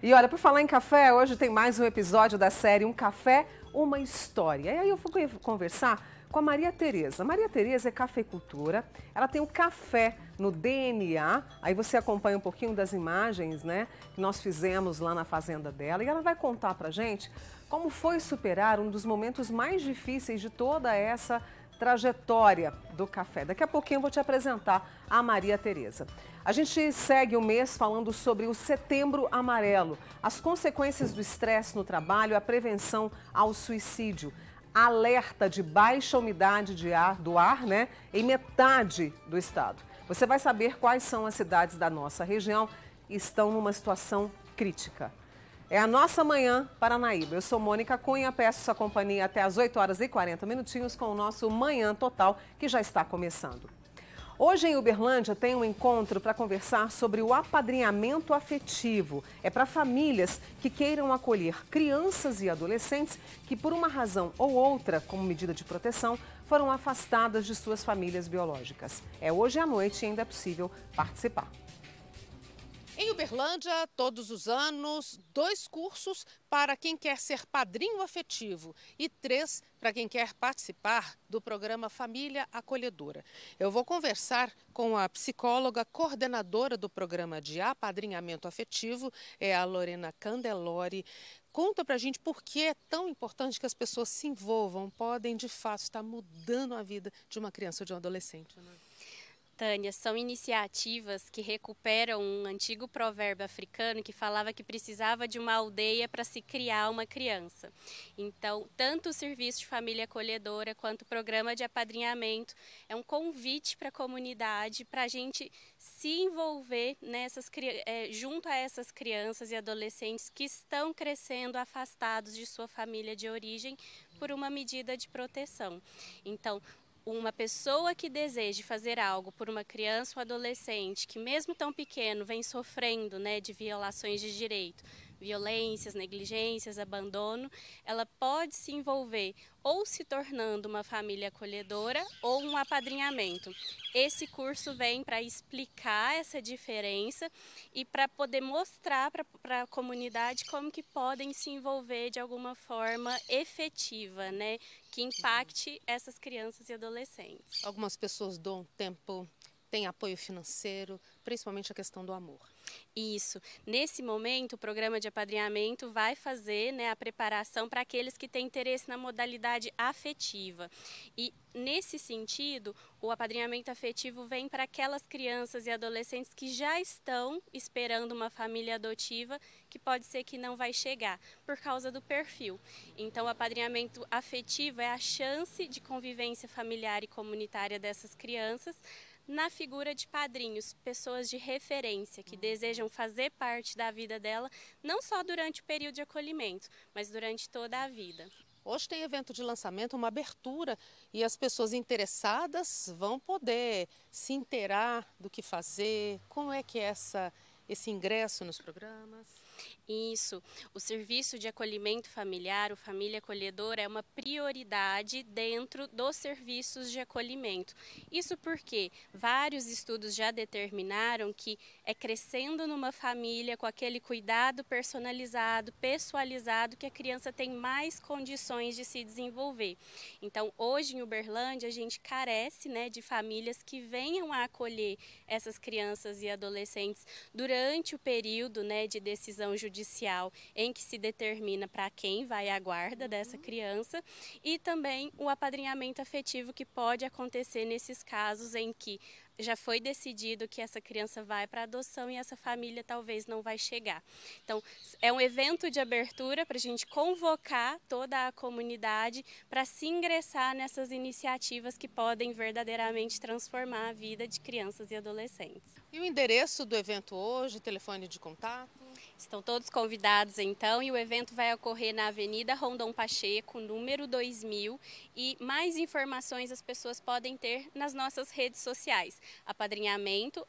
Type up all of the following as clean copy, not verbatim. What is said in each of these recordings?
E olha, por falar em café, hoje tem mais um episódio da série Um Café, Uma História. E aí eu vou conversar com a Maria Tereza. Maria Tereza é cafeicultora, ela tem o café no DNA. Aí você acompanha um pouquinho das imagens, né, que nós fizemos lá na fazenda dela. E ela vai contar pra gente como foi superar um dos momentos mais difíceis de toda essa trajetória do café. Daqui a pouquinho eu vou te apresentar a Maria Tereza. A gente segue o mês falando sobre o Setembro Amarelo, as consequências do estresse no trabalho, a prevenção ao suicídio, alerta de baixa umidade do ar, né, em metade do estado. Você vai saber quais são as cidades da nossa região que estão numa situação crítica. É a nossa Manhã Paranaíba. Eu sou Mônica Cunha, peço sua companhia até às 8 horas e 40 minutinhos com o nosso Manhã Total, que já está começando. Hoje em Uberlândia tem um encontro para conversar sobre o apadrinhamento afetivo. É para famílias que queiram acolher crianças e adolescentes que, por uma razão ou outra, como medida de proteção, foram afastadas de suas famílias biológicas. É hoje à noite e ainda é possível participar. Em Uberlândia, todos os anos, 2 cursos para quem quer ser padrinho afetivo e 3 para quem quer participar do programa Família Acolhedora. Eu vou conversar com a psicóloga coordenadora do programa de apadrinhamento afetivo, é a Lorena Candelori. Conta pra gente por que é tão importante que as pessoas se envolvam, podem de fato estar mudando a vida de uma criança ou de um adolescente, né? Tânia, são iniciativas que recuperam um antigo provérbio africano que falava que precisava de uma aldeia para se criar uma criança. Então, tanto o Serviço de Família Acolhedora quanto o Programa de Apadrinhamento é um convite para a comunidade para a gente se envolver junto a essas crianças e adolescentes que estão crescendo afastados de sua família de origem por uma medida de proteção. Então, uma pessoa que deseje fazer algo por uma criança ou adolescente que mesmo tão pequeno vem sofrendo, né, de violações de direito, violências, negligências, abandono, ela pode se envolver ou se tornando uma família acolhedora ou um apadrinhamento. Esse curso vem para explicar essa diferença e para poder mostrar para a comunidade como que podem se envolver de alguma forma efetiva, né, que impacte essas crianças e adolescentes. Algumas pessoas doam tempo, têm apoio financeiro, principalmente a questão do amor. Isso. Nesse momento, o programa de apadrinhamento vai fazer, né, a preparação para aqueles que têm interesse na modalidade afetiva. E, nesse sentido, o apadrinhamento afetivo vem para aquelas crianças e adolescentes que já estão esperando uma família adotiva, que pode ser que não vai chegar, por causa do perfil. Então, o apadrinhamento afetivo é a chance de convivência familiar e comunitária dessas crianças, na figura de padrinhos, pessoas de referência que desejam fazer parte da vida dela, não só durante o período de acolhimento, mas durante toda a vida. Hoje tem evento de lançamento, uma abertura, e as pessoas interessadas vão poder se inteirar do que fazer, como é que é esse ingresso nos programas? Isso, o serviço de acolhimento familiar, o Família Acolhedora, é uma prioridade dentro dos serviços de acolhimento. Isso porque vários estudos já determinaram que é crescendo numa família com aquele cuidado personalizado, pessoalizado, que a criança tem mais condições de se desenvolver. Então, hoje em Uberlândia, a gente carece, né, de famílias que venham a acolher essas crianças e adolescentes durante o período, né, de decisão judicial em que se determina para quem vai a guarda dessa criança, e também o apadrinhamento afetivo que pode acontecer nesses casos em que já foi decidido que essa criança vai para adoção e essa família talvez não vai chegar. Então, é um evento de abertura para a gente convocar toda a comunidade para se ingressar nessas iniciativas que podem verdadeiramente transformar a vida de crianças e adolescentes. E o endereço do evento hoje, telefone de contato? Estão todos convidados então, e o evento vai ocorrer na Avenida Rondon Pacheco, número 2000, e mais informações as pessoas podem ter nas nossas redes sociais, apadrinhamento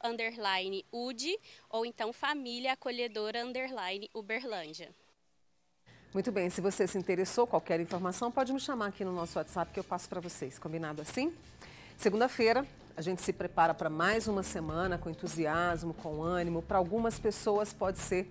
_UD ou então família acolhedora _Uberlândia. Muito bem, se você se interessou, qualquer informação, pode me chamar aqui no nosso WhatsApp que eu passo para vocês, combinado assim? Segunda-feira, a gente se prepara para mais uma semana com entusiasmo, com ânimo. Para algumas pessoas pode ser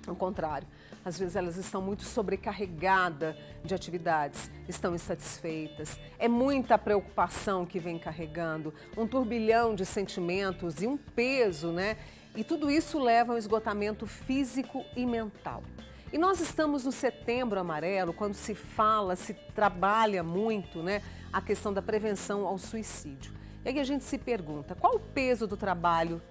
Ao contrário, às vezes elas estão muito sobrecarregadas de atividades, estão insatisfeitas, é muita preocupação que vem carregando, um turbilhão de sentimentos e um peso, né? E tudo isso leva ao esgotamento físico e mental. E nós estamos no Setembro Amarelo, quando se fala, se trabalha muito, né, a questão da prevenção ao suicídio. E aí a gente se pergunta, qual o peso do trabalho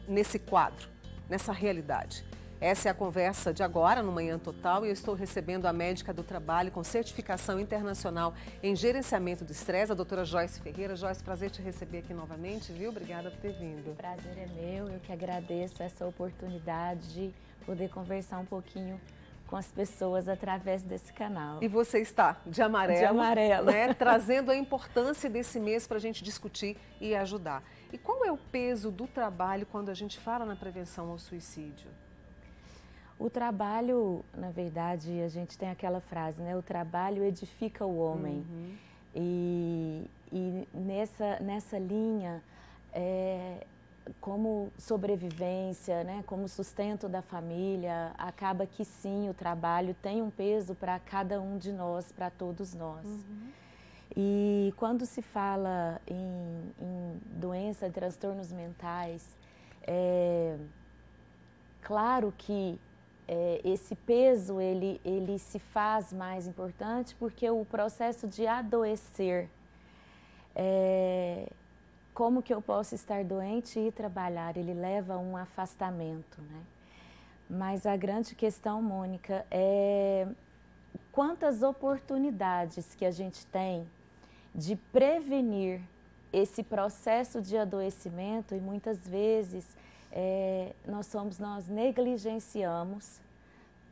nesse quadro, nessa realidade? Essa é a conversa de agora, no Manhã Total, e eu estou recebendo a médica do trabalho com certificação internacional em gerenciamento do estresse, a doutora Joyce Ferreira. Joyce, prazer te receber aqui novamente, viu? Obrigada por ter vindo. O prazer é meu, eu que agradeço essa oportunidade de poder conversar um pouquinho com as pessoas através desse canal. E você está de amarelo, de amarelo. Né, trazendo a importância desse mês para a gente discutir e ajudar. E qual é o peso do trabalho quando a gente fala na prevenção ao suicídio? O trabalho, na verdade, a gente tem aquela frase, né? O trabalho edifica o homem. Uhum. E nessa linha, como sobrevivência, né? Como sustento da família, acaba que sim, o trabalho tem um peso para cada um de nós, para todos nós. Uhum. E quando se fala em doença, transtornos mentais, claro que esse peso ele se faz mais importante porque o processo de adoecer, como que eu posso estar doente e trabalhar, ele leva a um afastamento, né? Mas a grande questão, Mônica, é quantas oportunidades que a gente tem de prevenir esse processo de adoecimento e muitas vezes nós negligenciamos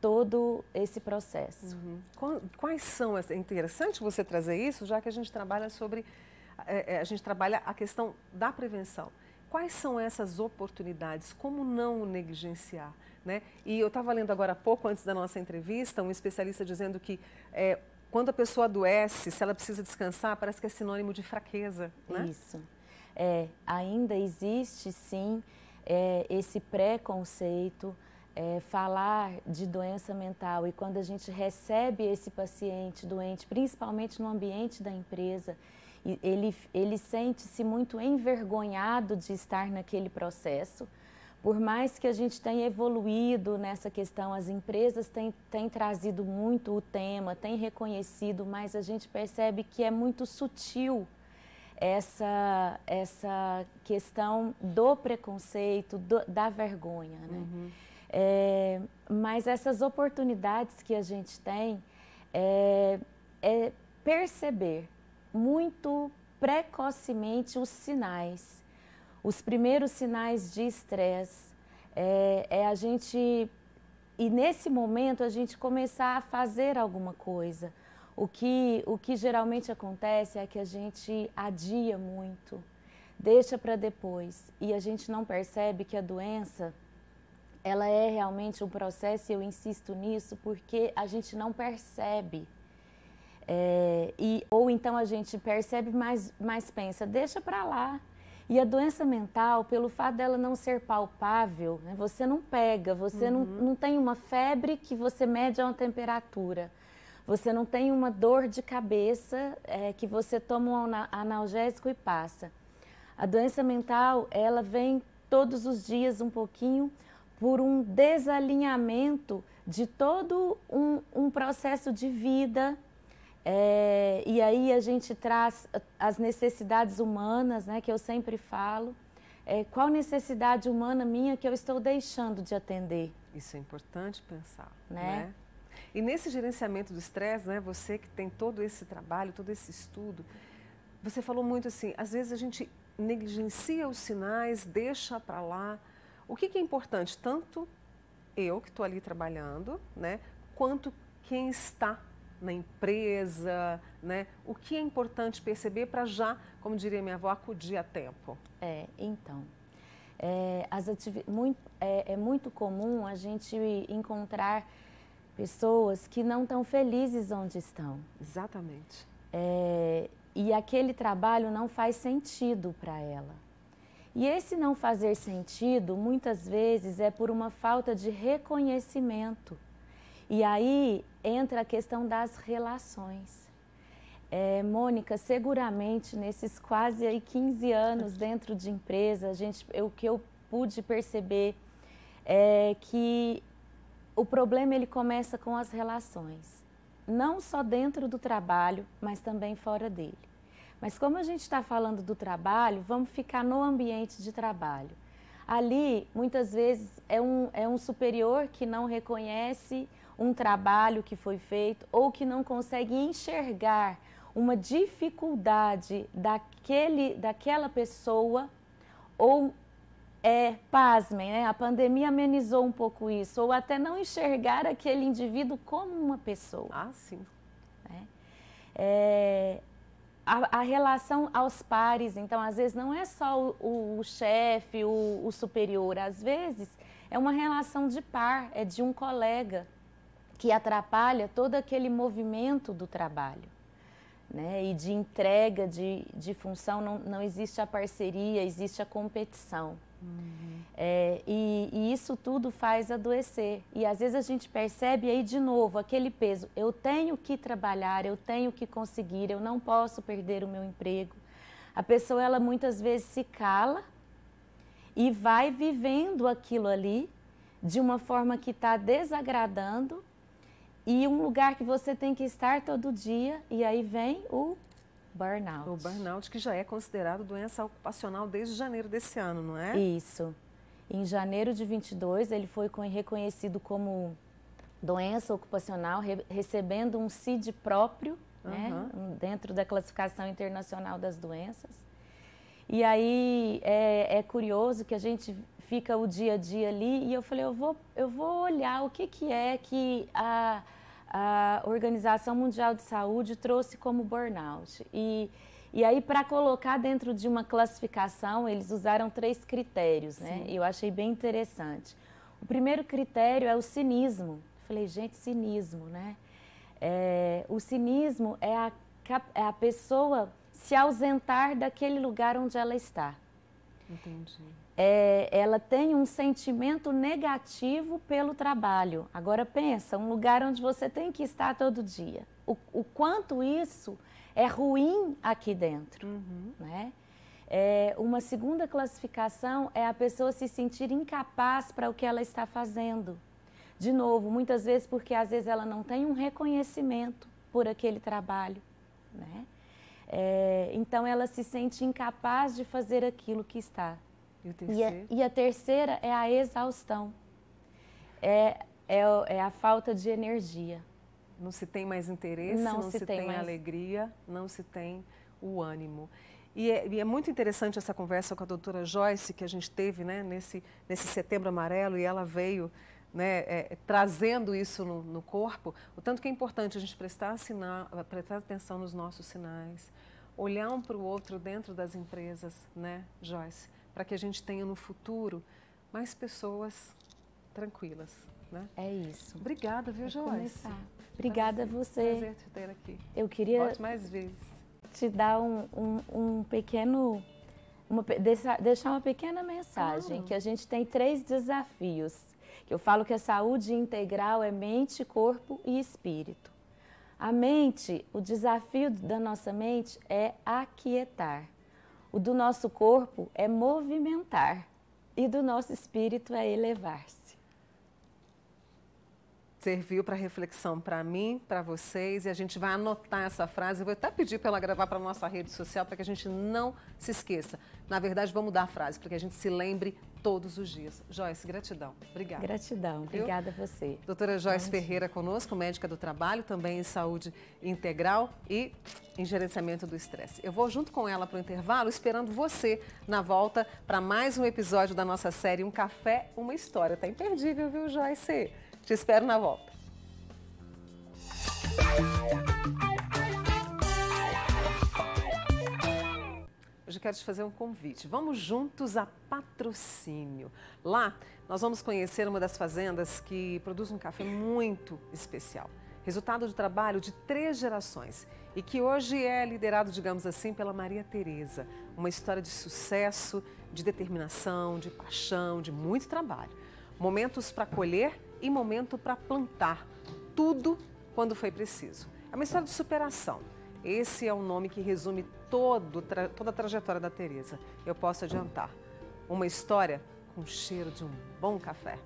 todo esse processo. Uhum. Quais são, é interessante você trazer isso, já que a gente trabalha sobre, a gente trabalha a questão da prevenção. Quais são essas oportunidades? Como não negligenciar? Né? E eu estava lendo agora há pouco, antes da nossa entrevista, um especialista dizendo que quando a pessoa adoece, se ela precisa descansar, parece que é sinônimo de fraqueza. Né? Isso. Ainda existe, sim, esse preconceito, falar de doença mental, e quando a gente recebe esse paciente doente, principalmente no ambiente da empresa, ele sente-se muito envergonhado de estar naquele processo. Por mais que a gente tenha evoluído nessa questão, as empresas têm trazido muito o tema, têm reconhecido, mas a gente percebe que é muito sutil essa questão do preconceito, da vergonha, né? Uhum. Mas essas oportunidades que a gente tem é perceber muito precocemente os sinais, os primeiros sinais de estresse, a gente, e nesse momento a gente começar a fazer alguma coisa. O que geralmente acontece é que a gente adia muito, deixa para depois, e a gente não percebe que a doença, ela é realmente um processo, e eu insisto nisso, porque a gente não percebe. Ou então a gente percebe, mas pensa, deixa para lá. E a doença mental, pelo fato dela não ser palpável, né, você não pega, você não tem uma febre que você mede a uma temperatura. Você não tem uma dor de cabeça que você toma um analgésico e passa. A doença mental, ela vem todos os dias um pouquinho por um desalinhamento de todo um processo de vida. E aí a gente traz as necessidades humanas, né, que eu sempre falo. Qual necessidade humana minha que eu estou deixando de atender? Isso é importante pensar, né? E nesse gerenciamento do estresse, né, você que tem todo esse trabalho, todo esse estudo, você falou muito assim, às vezes a gente negligencia os sinais, deixa para lá. O que é importante? Tanto eu que estou ali trabalhando, né, quanto quem está na empresa, né? O que é importante perceber para já, como diria minha avó, acudir a tempo? Então, é muito comum a gente encontrar pessoas que não estão felizes onde estão. Exatamente. E aquele trabalho não faz sentido para ela. E esse não fazer sentido, muitas vezes, é por uma falta de reconhecimento. E aí entra a questão das relações. Mônica, seguramente nesses quase aí 15 anos dentro de empresa, o que eu pude perceber é que o problema ele começa com as relações. Não só dentro do trabalho, mas também fora dele. Mas como a gente está falando do trabalho, vamos ficar no ambiente de trabalho. Ali, muitas vezes, é um superior que não reconhece um trabalho que foi feito ou que não consegue enxergar uma dificuldade daquela pessoa ou, pasmem, né? A pandemia amenizou um pouco isso, ou até não enxergar aquele indivíduo como uma pessoa. Ah, sim. Né? A relação aos pares, então, às vezes, não é só o chefe, o superior, às vezes é uma relação de par, é de um colega que atrapalha todo aquele movimento do trabalho, né? E de entrega de função, não existe a parceria, existe a competição. E isso tudo faz adoecer. E às vezes a gente percebe aí de novo aquele peso. Eu tenho que trabalhar, eu tenho que conseguir, eu não posso perder o meu emprego. A pessoa, ela muitas vezes se cala e vai vivendo aquilo ali de uma forma que está desagradando e um lugar que você tem que estar todo dia. E aí vem o burnout. O burnout, que já é considerado doença ocupacional desde janeiro desse ano, não é? Isso. Em janeiro de 22, ele foi reconhecido como doença ocupacional, recebendo um CID próprio, né, dentro da classificação internacional das doenças. E aí é curioso que a gente fica o dia a dia ali e eu falei, eu vou olhar o que é que a Organização Mundial de Saúde trouxe como burnout. E aí, para colocar dentro de uma classificação, eles usaram 3 critérios, né? E eu achei bem interessante. O primeiro critério é o cinismo. Falei, gente, cinismo, né? O cinismo é a pessoa se ausentar daquele lugar onde ela está. Entendi. Ela tem um sentimento negativo pelo trabalho. Agora pensa, um lugar onde você tem que estar todo dia. O quanto isso é ruim aqui dentro, né? Uma segunda classificação é a pessoa se sentir incapaz para o que ela está fazendo. De novo, muitas vezes porque às vezes ela não tem um reconhecimento por aquele trabalho, né? Então ela se sente incapaz de fazer aquilo que está. E a terceira é a exaustão, a falta de energia. Não se tem mais interesse, não se tem mais alegria, não se tem o ânimo. E é muito interessante essa conversa com a doutora Joyce, que a gente teve, né, nesse Setembro Amarelo, e ela veio, né, trazendo isso no corpo, o tanto que é importante a gente prestar atenção nos nossos sinais, olhar um para o outro dentro das empresas, né, Joyce, para que a gente tenha no futuro mais pessoas tranquilas, né? É isso. Obrigada, viu, Joyce? Obrigada a você. Prazer te ter aqui. Eu queria Volte mais vezes. Te dar deixar uma pequena mensagem, que a gente tem 3 desafios. Eu falo que a saúde integral é mente, corpo e espírito. A mente, o desafio da nossa mente é aquietar. O do nosso corpo é movimentar. E do nosso espírito é elevar-se. Serviu para reflexão para mim, para vocês, e a gente vai anotar essa frase. Eu vou até pedir para ela gravar para a nossa rede social, para que a gente não se esqueça. Na verdade, vamos mudar a frase, para que a gente se lembre todos os dias. Joyce, gratidão. Obrigada. Gratidão. Obrigada a você. Doutora Joyce Ferreira conosco, médica do trabalho, também em saúde integral e em gerenciamento do estresse. Eu vou junto com ela para o intervalo, esperando você na volta para mais um episódio da nossa série Um Café, Uma História. Tá imperdível, viu, Joyce? Te espero na volta. Hoje eu quero te fazer um convite. Vamos juntos a Patrocínio. Lá nós vamos conhecer uma das fazendas que produz um café muito especial. resultado do trabalho de 3 gerações e que hoje é liderado, digamos assim, pela Maria Tereza. Uma história de sucesso, de determinação, de paixão, de muito trabalho. Momentos para colher e momento para plantar. Tudo quando foi preciso. É uma história de superação. Esse é um nome que resume toda a trajetória da Tereza. Eu posso adiantar. Uma história com cheiro de um bom café.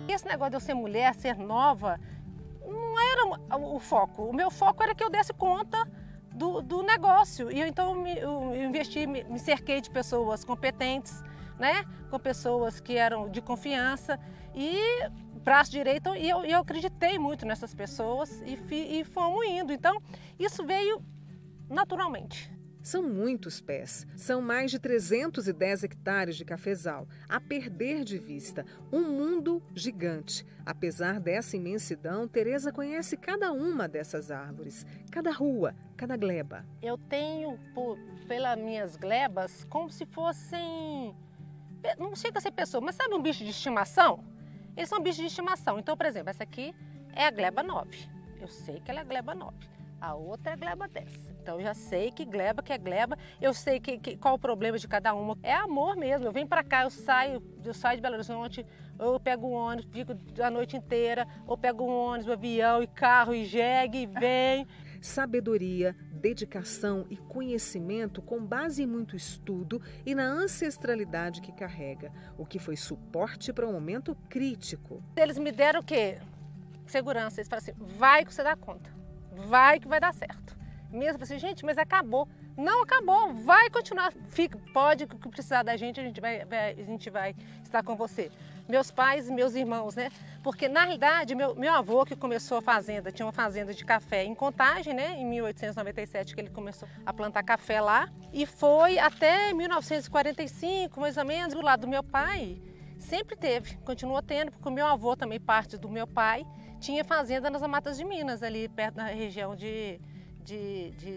Esse negócio de eu ser mulher, ser nova, não era o foco. O meu foco era que eu desse conta do negócio. E então eu investi, me cerquei de pessoas competentes, né? Com pessoas que eram de confiança e braço direito. E eu acreditei muito nessas pessoas e fomos indo. Então isso veio naturalmente. São muitos pés, são mais de 310 hectares de cafezal, a perder de vista, um mundo gigante. Apesar dessa imensidão, Tereza conhece cada uma dessas árvores, cada rua, cada gleba. Eu tenho, pelas minhas glebas, como se fossem, não chega a ser pessoa, mas sabe um bicho de estimação? Eles são bichos de estimação. Então, por exemplo, essa aqui é a gleba 9. Eu sei que ela é a gleba 9. A outra é a gleba 10. Então eu já sei que é gleba, eu sei qual o problema de cada uma. É amor mesmo. Eu venho pra cá, eu saio de Belo Horizonte, eu pego um ônibus, fico a noite inteira, ou pego um ônibus, avião, e carro, e jegue, e venho. Sabedoria, dedicação e conhecimento com base em muito estudo e na ancestralidade que carrega, o que foi suporte para um momento crítico. Eles me deram o quê? Segurança. Eles falaram assim, vai que você dá conta, vai que vai dar certo. Mesmo assim, gente, mas acabou. Não acabou, vai continuar. Fica, pode precisar da gente, a gente vai estar com você. Meus pais e meus irmãos, né? Porque, na realidade, meu avô que começou a fazenda, tinha uma fazenda de café em Contagem, né? Em 1897 que ele começou a plantar café lá. E foi até 1945, mais ou menos, do lado do meu pai, sempre teve, continuou tendo, porque o meu avô também, parte do meu pai, tinha fazenda nas Matas de Minas, ali perto da região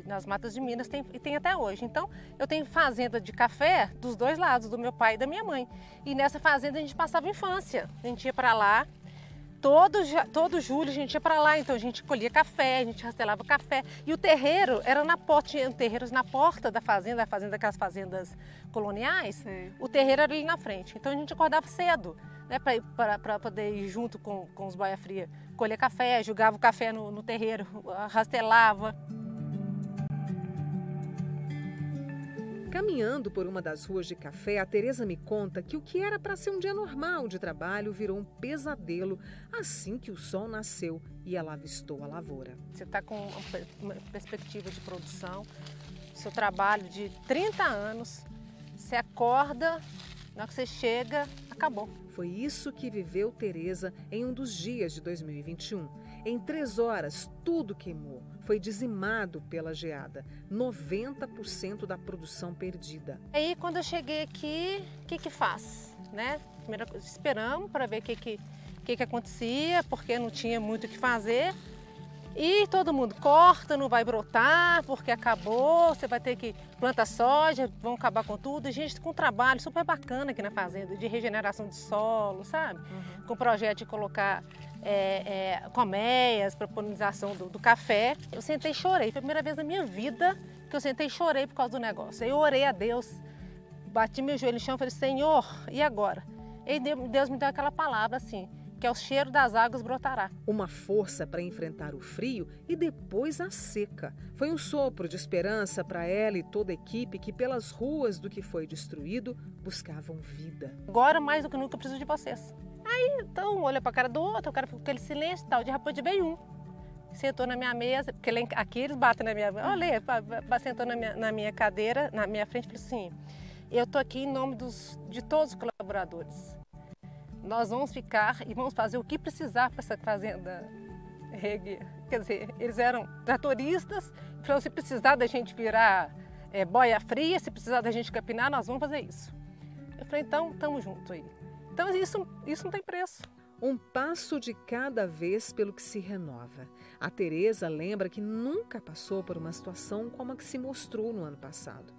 nas Matas de Minas, tem até hoje. Então, eu tenho fazenda de café dos dois lados, do meu pai e da minha mãe. E nessa fazenda a gente passava infância. A gente ia para lá, todo julho a gente ia para lá. Então, a gente colhia café, a gente rastelava café. E o terreiro era na porta, tinha terreiros na porta da fazenda, aquelas fazendas coloniais. Sim. O terreiro era ali na frente. Então, a gente acordava cedo, né, para poder ir junto com os boia fria, colher café, jogava o café no terreiro, rastelava. Caminhando por uma das ruas de café, a Tereza me conta que o que era para ser um dia normal de trabalho virou um pesadelo assim que o sol nasceu e ela avistou a lavoura. Você está com uma perspectiva de produção, seu trabalho de 30 anos, você acorda, na hora que você chega, acabou. Foi isso que viveu Tereza em um dos dias de 2021. Em 3 horas, tudo queimou. Foi dizimado pela geada. 90% da produção perdida. Aí, quando eu cheguei aqui, o que faz? Né? Primeiro, esperamos para ver o que acontecia, porque não tinha muito o que fazer. E todo mundo corta, não vai brotar, porque acabou, você vai ter que plantar soja, vão acabar com tudo. E gente com um trabalho super bacana aqui na fazenda, de regeneração de solo, sabe? Uhum. Com o projeto de colocar colmeias para polinização do café. Eu sentei e chorei, foi a primeira vez na minha vida que eu sentei e chorei por causa do negócio. Eu orei a Deus, bati meu joelho no chão e falei, Senhor, e agora? E Deus me deu aquela palavra assim, que é o cheiro das águas brotará. Uma força para enfrentar o frio e depois a seca. Foi um sopro de esperança para ela e toda a equipe que pelas ruas do que foi destruído buscavam vida. Agora mais do que nunca eu preciso de vocês. Aí então um olha para a cara do outro, o cara ficou com aquele silêncio e tal. De repente veio um, sentou na minha mesa, porque aqui eles batem na minha... Olha, sentou na minha cadeira, na minha frente e falou assim, eu estou aqui em nome de todos os colaboradores. Nós vamos ficar e vamos fazer o que precisar para essa fazenda reguer. Quer dizer, eles eram tratoristas, falaram, se precisar da gente virar boia fria, se precisar da gente capinar, nós vamos fazer isso. Eu falei, então, estamos juntos aí. Então isso não tem preço. Um passo de cada vez pelo que se renova. A Tereza lembra que nunca passou por uma situação como a que se mostrou no ano passado.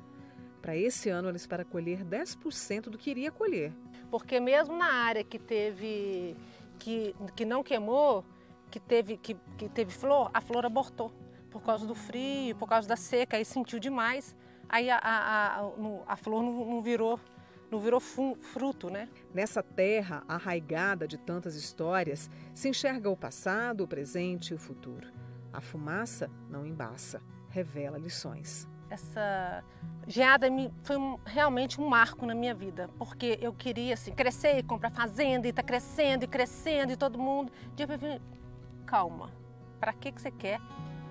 Para esse ano, ela espera colher 10% do que iria colher. Porque mesmo na área que não queimou, que teve flor, a flor abortou. Por causa do frio, por causa da seca, aí sentiu demais, aí a flor não virou fruto, né? Nessa terra arraigada de tantas histórias, se enxerga o passado, o presente e o futuro. A fumaça não embaça, revela lições. Essa geada foi realmente um marco na minha vida, porque eu queria assim, crescer e comprar fazenda, e tá crescendo e crescendo, e todo mundo... Calma, para que você quer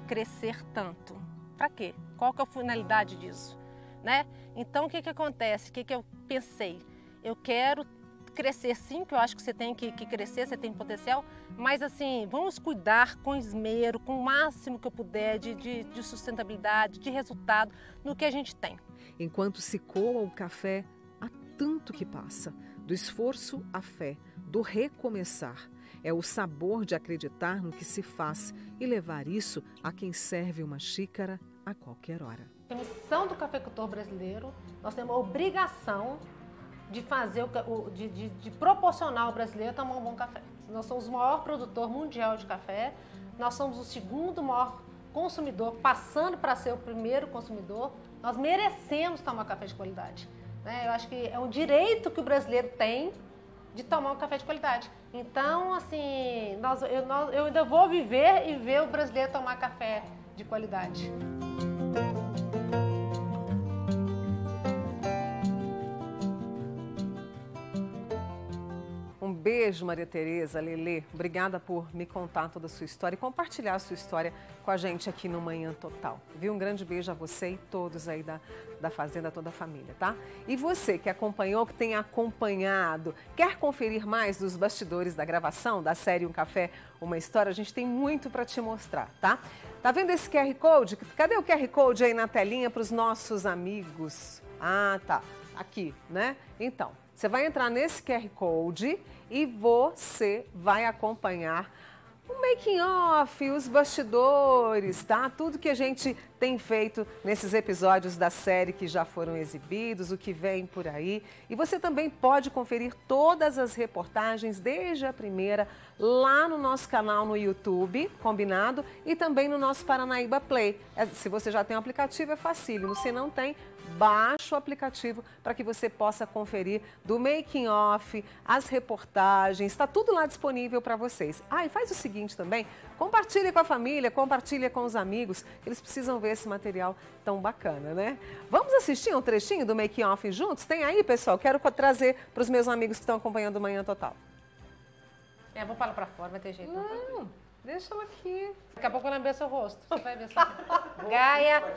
crescer tanto? Para quê? Qual que é a finalidade disso? Né? Então, o que acontece? O que eu pensei? Eu quero crescer sim, que eu acho que você tem que crescer, você tem potencial, mas assim, vamos cuidar com esmero, com o máximo que eu puder de sustentabilidade, de resultado no que a gente tem. Enquanto se coa o café, há tanto que passa, do esforço à fé, do recomeçar. É o sabor de acreditar no que se faz e levar isso a quem serve uma xícara a qualquer hora. A missão do cafeicultor brasileiro, nós temos a obrigação de fazer, de proporcionar ao brasileiro tomar um bom café. Nós somos o maior produtor mundial de café, nós somos o segundo maior consumidor, passando para ser o primeiro consumidor. Nós merecemos tomar café de qualidade. Né? Eu acho que é um direito que o brasileiro tem de tomar um café de qualidade. Então, assim, eu ainda vou viver e ver o brasileiro tomar café de qualidade. Um beijo, Maria Tereza, Lelê. Obrigada por me contar toda a sua história e compartilhar a sua história com a gente aqui no Manhã Total. Viu? Um grande beijo a você e todos aí da Fazenda, toda a família, tá? E você que acompanhou, que tem acompanhado, quer conferir mais dos bastidores da gravação da série Um Café, Uma História? A gente tem muito para te mostrar, tá? Tá vendo esse QR Code? Cadê o QR Code aí na telinha para os nossos amigos? Ah, tá. Aqui, né? Então, você vai entrar nesse QR Code e você vai acompanhar o making off, os bastidores, tá? Tudo que a gente tem feito nesses episódios da série que já foram exibidos, o que vem por aí. E você também pode conferir todas as reportagens, desde a primeira, lá no nosso canal no YouTube, combinado? E também no nosso Paranaíba Play. Se você já tem o aplicativo, é facílimo. Se não tem, baixa o aplicativo para que você possa conferir do making off, as reportagens, está tudo lá disponível para vocês. Ah, e faz o seguinte também, compartilha com a família, compartilha com os amigos, eles precisam ver esse material tão bacana, né? Vamos assistir um trechinho do making off juntos? Tem aí, pessoal? Quero trazer para os meus amigos que estão acompanhando o Manhã Total. Vou falar para fora, vai ter jeito. Não, deixa ela aqui. Daqui a pouco eu lembro seu rosto. Você vai ver só. Gaia.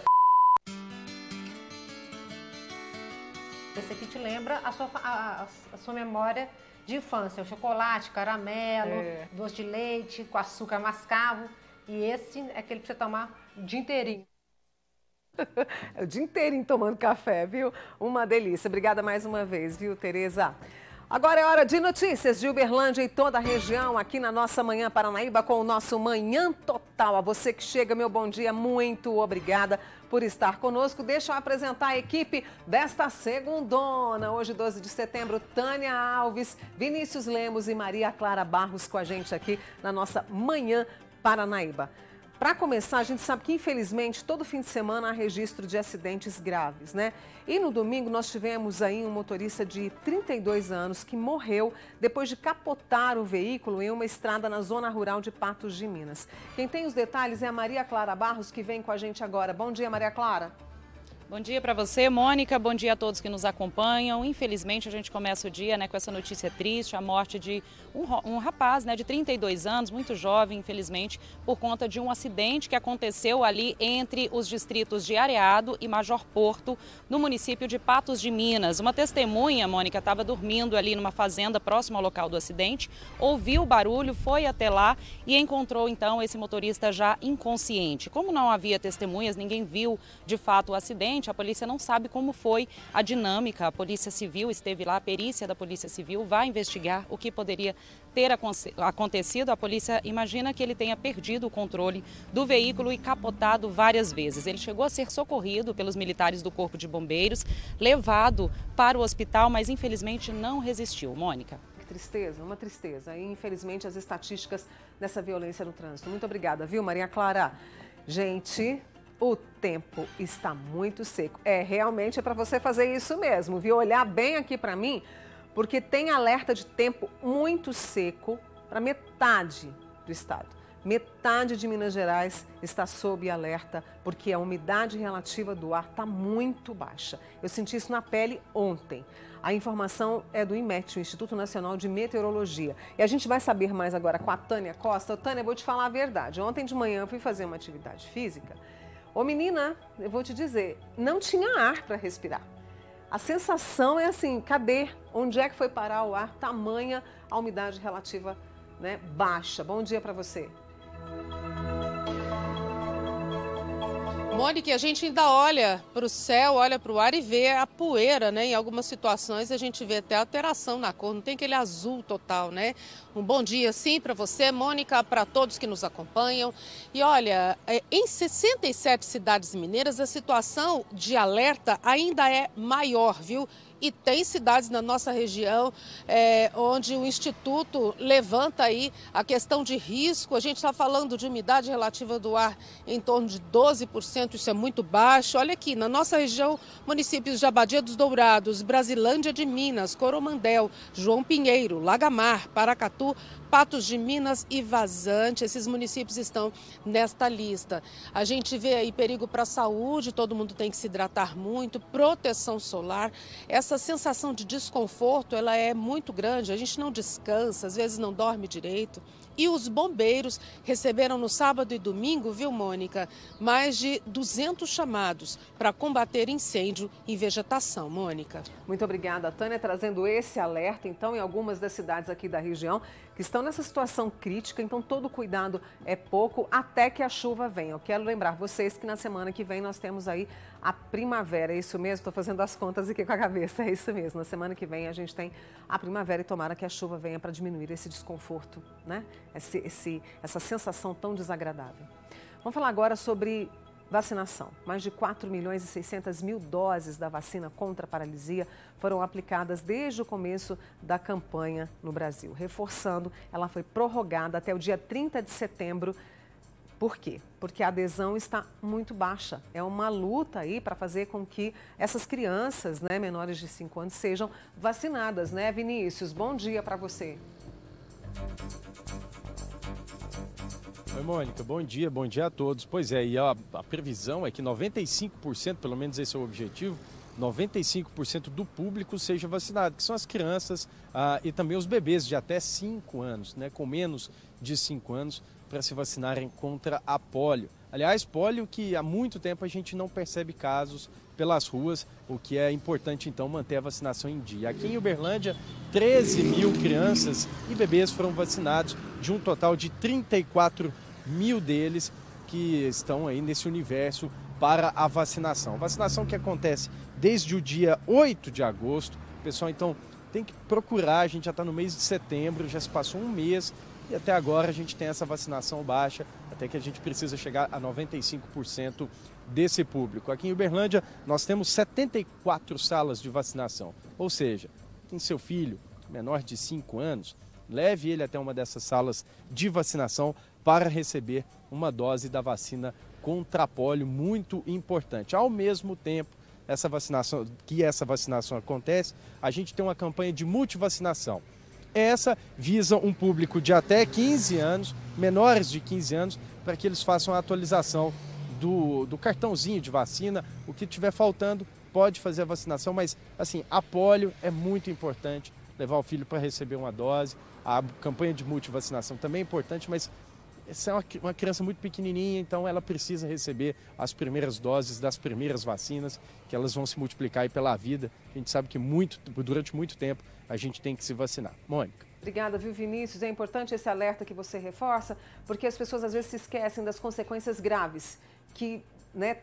Esse aqui te lembra a sua memória de infância. O chocolate, caramelo, doce de leite, com açúcar mascavo. E esse é aquele para você tomar o dia inteirinho. O dia inteirinho tomando café, viu? Uma delícia. Obrigada mais uma vez, viu, Tereza? Agora é hora de notícias de Uberlândia e toda a região, aqui na nossa Manhã Paranaíba, com o nosso Manhã Total. A você que chega, meu bom dia, muito obrigada por estar conosco. Deixa eu apresentar a equipe desta segundona. Hoje, 12 de setembro, Tânia Alves, Vinícius Lemos e Maria Clara Barros com a gente aqui na nossa Manhã Paranaíba. Para começar, a gente sabe que, infelizmente, todo fim de semana há registro de acidentes graves, né? E no domingo nós tivemos aí um motorista de 32 anos que morreu depois de capotar o veículo em uma estrada na zona rural de Patos de Minas. Quem tem os detalhes é a Maria Clara Barros, que vem com a gente agora. Bom dia, Maria Clara. Bom dia para você, Mônica. Bom dia a todos que nos acompanham. Infelizmente, a gente começa o dia, com essa notícia triste, a morte de um rapaz, de 32 anos, muito jovem, infelizmente, por conta de um acidente que aconteceu ali entre os distritos de Areado e Major Porto, no município de Patos de Minas. Uma testemunha, Mônica, estava dormindo ali numa fazenda próximo ao local do acidente, ouviu o barulho, foi até lá e encontrou, então, esse motorista já inconsciente. Como não havia testemunhas, ninguém viu, de fato, o acidente, infelizmente, a polícia não sabe como foi a dinâmica. A Polícia Civil esteve lá, a perícia da Polícia Civil vai investigar o que poderia ter acontecido. A polícia imagina que ele tenha perdido o controle do veículo e capotado várias vezes. Ele chegou a ser socorrido pelos militares do Corpo de Bombeiros, levado para o hospital, mas infelizmente não resistiu. Mônica. Que tristeza, uma tristeza. E infelizmente as estatísticas dessa violência no trânsito. Muito obrigada, viu, Maria Clara? Gente, o tempo está muito seco. Realmente é para você fazer isso mesmo, viu? Olhar bem aqui para mim, porque tem alerta de tempo muito seco para metade do estado. Metade de Minas Gerais está sob alerta, porque a umidade relativa do ar está muito baixa. Eu senti isso na pele ontem. A informação é do IMET, o Instituto Nacional de Meteorologia. E a gente vai saber mais agora com a Tânia Costa. Tânia, eu vou te falar a verdade. Ontem de manhã eu fui fazer uma atividade física. Ô menina, eu vou te dizer, não tinha ar para respirar. A sensação é assim, cadê? Onde é que foi parar o ar? Tamanha a umidade relativa, né, baixa. Bom dia para você. Mônica, a gente ainda olha para o céu, olha para o ar e vê a poeira, né? Em algumas situações a gente vê até alteração na cor, não tem aquele azul total, né? Um bom dia, sim, para você, Mônica, para todos que nos acompanham. E olha, em 67 cidades mineiras a situação de alerta ainda é maior, viu? E tem cidades na nossa região onde o Instituto levanta aí a questão de risco. A gente está falando de umidade relativa do ar em torno de 12%, isso é muito baixo. Olha aqui, na nossa região, municípios de Abadia dos Dourados, Brasilândia de Minas, Coromandel, João Pinheiro, Lagamar, Paracatu, Patos de Minas e Vazante, esses municípios estão nesta lista. A gente vê aí perigo para a saúde, todo mundo tem que se hidratar muito, proteção solar. Essa sensação de desconforto, ela é muito grande, a gente não descansa, às vezes não dorme direito. E os bombeiros receberam no sábado e domingo, viu, Mônica, mais de 200 chamados para combater incêndio em vegetação. Mônica. Muito obrigada, Tânia, trazendo esse alerta, então, em algumas das cidades aqui da região que estão nessa situação crítica, então todo cuidado é pouco até que a chuva venha. Eu quero lembrar vocês que na semana que vem nós temos aí a primavera, é isso mesmo? Estou fazendo as contas aqui com a cabeça, é isso mesmo. Na semana que vem a gente tem a primavera e tomara que a chuva venha para diminuir esse desconforto, né? Essa sensação tão desagradável. Vamos falar agora sobre vacinação. Mais de 4.600.000 doses da vacina contra a paralisia foram aplicadas desde o começo da campanha no Brasil. Reforçando, ela foi prorrogada até o dia 30 de setembro. Por quê? Porque a adesão está muito baixa. É uma luta aí para fazer com que essas crianças, né, menores de 5 anos, sejam vacinadas, né, Vinícius? Bom dia para você. Oi, Mônica, bom dia a todos. Pois é, e a previsão é que 95%, pelo menos esse é o objetivo, 95% do público seja vacinado, que são as crianças e também os bebês de até 5 anos, né, com menos de 5 anos, para se vacinarem contra a polio. Aliás, polio que há muito tempo a gente não percebe casos pelas ruas, o que é importante então manter a vacinação em dia. Aqui em Uberlândia, 13 mil crianças e bebês foram vacinados, de um total de 34 mil deles que estão aí nesse universo para a vacinação. Vacinação que acontece desde o dia 8 de agosto. O pessoal então tem que procurar, a gente já está no mês de setembro, já se passou um mês e até agora a gente tem essa vacinação baixa, até que a gente precisa chegar a 95% desse público. Aqui em Uberlândia nós temos 74 salas de vacinação, ou seja, tem seu filho menor de 5 anos, leve ele até uma dessas salas de vacinação para receber uma dose da vacina contra a polio, muito importante. Ao mesmo tempo, essa vacinação acontece, a gente tem uma campanha de multivacinação. Essa visa um público de até 15 anos, menores de 15 anos, para que eles façam a atualização do cartãozinho de vacina. O que estiver faltando pode fazer a vacinação, mas assim, a polio é muito importante, levar o filho para receber uma dose. A campanha de multivacinação também é importante, mas essa é uma criança muito pequenininha, então ela precisa receber as primeiras doses das primeiras vacinas, que elas vão se multiplicar aí pela vida. A gente sabe que durante muito tempo a gente tem que se vacinar. Mônica. Obrigada, viu, Vinícius? É importante esse alerta que você reforça, porque as pessoas às vezes se esquecem das consequências graves que né,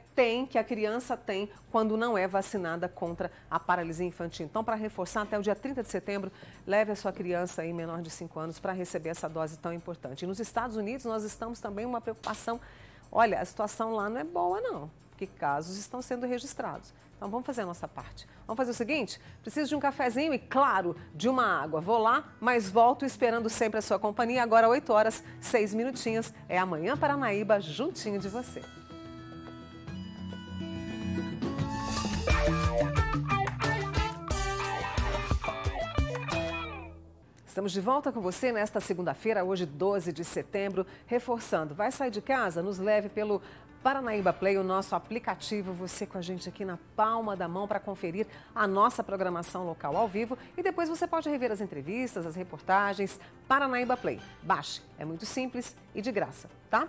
que a criança tem quando não é vacinada contra a paralisia infantil. Então, para reforçar, até o dia 30 de setembro, leve a sua criança aí menor de 5 anos para receber essa dose tão importante. E nos Estados Unidos, nós estamos também uma preocupação. Olha, a situação lá não é boa, não, porque casos estão sendo registrados. Então, vamos fazer a nossa parte. Vamos fazer o seguinte, preciso de um cafezinho e, claro, de uma água. Vou lá, mas volto esperando sempre a sua companhia. Agora, 8 horas, 6 minutinhos. É Amanhã Paranaíba, juntinho de você. Estamos de volta com você nesta segunda-feira, hoje 12 de setembro, reforçando. Vai sair de casa? Nos leve pelo Paranaíba Play, o nosso aplicativo. Você com a gente aqui na palma da mão para conferir a nossa programação local ao vivo. E depois você pode rever as entrevistas, as reportagens. Paranaíba Play. Baixe. É muito simples e de graça, tá?